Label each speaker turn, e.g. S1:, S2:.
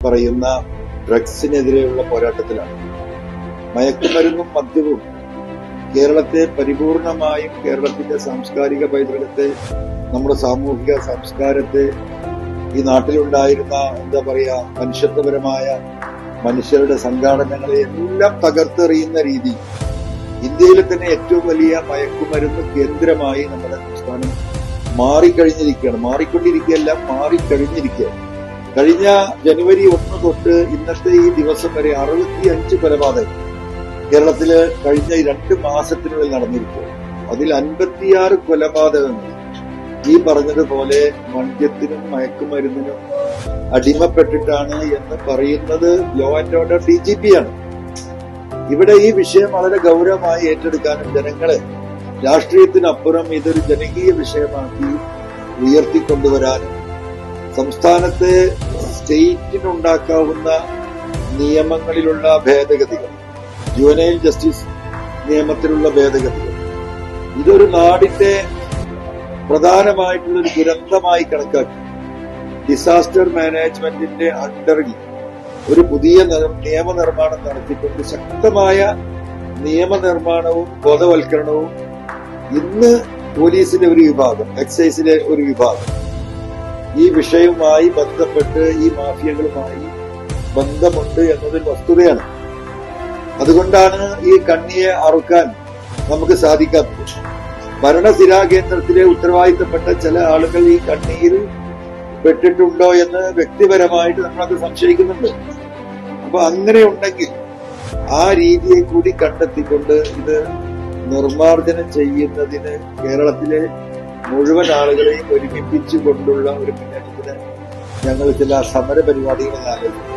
S1: പറയുന്ന ഡ്രഗ്സിനെതിരെയുള്ള പോരാട്ടത്തിലാണ്. മയക്കുമരുന്നും മദ്യവും കേരളത്തെ പരിപൂർണമായും, കേരളത്തിന്റെ സാംസ്കാരിക പൈതൃകത്തെ, നമ്മുടെ സാമൂഹിക സംസ്കാരത്തെ, ഈ നാട്ടിലുണ്ടായിരുന്ന മനുഷ്യത്വപരമായ മനുഷ്യരുടെ സംഘാടനങ്ങളെ എല്ലാം തകർത്തെറിയുന്ന രീതി, ഇന്ത്യയിലെ തന്നെ ഏറ്റവും വലിയ മയക്കുമരുന്ന് കേന്ദ്രമായി നമ്മുടെ സംസ്ഥാനം മാറിക്കൊണ്ടിരിക്കുകയാണ്. കഴിഞ്ഞ ജനുവരി 1 തൊട്ട് ഇന്നത്തെ ഈ ദിവസം വരെ 65 കൊലപാതകം കേരളത്തില് കഴിഞ്ഞ 2 മാസത്തിനുള്ളിൽ നടന്നിരിക്കുക. അതിൽ 56 കൊലപാതകങ്ങൾ ഈ പറഞ്ഞതുപോലെ മദ്യത്തിനും മയക്കുമരുന്നിനും അടിമപ്പെട്ടിട്ടാണ് എന്ന് പറയുന്നത് ലോ ആൻഡ് ഓർഡർ DGP ആണ്. ഇവിടെ ഈ വിഷയം വളരെ ഗൗരവമായി ഏറ്റെടുക്കാനും ജനങ്ങളെ രാഷ്ട്രീയത്തിനപ്പുറം ഇതൊരു ജനകീയ വിഷയമാക്കി ഉയർത്തിക്കൊണ്ടുവരാനും സംസ്ഥാനത്തെ സ്റ്റേറ്റിനുണ്ടാക്കാവുന്ന നിയമങ്ങളിലുള്ള ഭേദഗതികൾ, ജുവനൈൽ ജസ്റ്റിസ് നിയമത്തിലുള്ള ഭേദഗതികൾ, ഇതൊരു നാടിന്റെ പ്രധാനമായിട്ടുള്ളൊരു ദുരന്തമായി കണക്കാക്കി ഡിസാസ്റ്റർ മാനേജ്മെന്റിന്റെ അണ്ടറിൽ ഒരു പുതിയ നിയമനിർമ്മാണം നടത്തിക്കൊണ്ട് ശക്തമായ നിയമനിർമ്മാണവും ബോധവൽക്കരണവും ഇന്ന് പോലീസിലെ ഒരു വിഭാഗം, എക്സൈസിലെ ഒരു വിഭാഗം ഈ വിഷയവുമായി ബന്ധപ്പെട്ട് ഈ മാഫിയകളുമായി ബന്ധമുണ്ട് എന്നതൊരു വസ്തുതയാണ്. അതുകൊണ്ടാണ് ഈ കണ്ണിയെ അറുക്കാൻ നമുക്ക് സാധിക്കാത്തത്. ഭരണസിരാ കേന്ദ്രത്തിലെ ഉത്തരവാദിത്തപ്പെട്ട ചില ആളുകൾ ഈ കണ്ണിയിൽ പെട്ടിട്ടുണ്ടോ എന്ന് വ്യക്തിപരമായിട്ട് നമ്മളത് സംശയിക്കുന്നുണ്ട്. അപ്പൊ അങ്ങനെ ഉണ്ടെങ്കിൽ ആ രീതിയെ കൂടി കണ്ടെത്തിക്കൊണ്ട് ഇത് നിർമ്മാർജ്ജനം ചെയ്യുന്നതിന് കേരളത്തിലെ മുഴുവൻ ആളുകളെയും ഒരുമിപ്പിച്ചുകൊണ്ടുള്ള ഒരു മുന്നേറ്റത്തിന് ഞങ്ങൾ ചില സമര പരിപാടികൾ ആലോചിക്കും.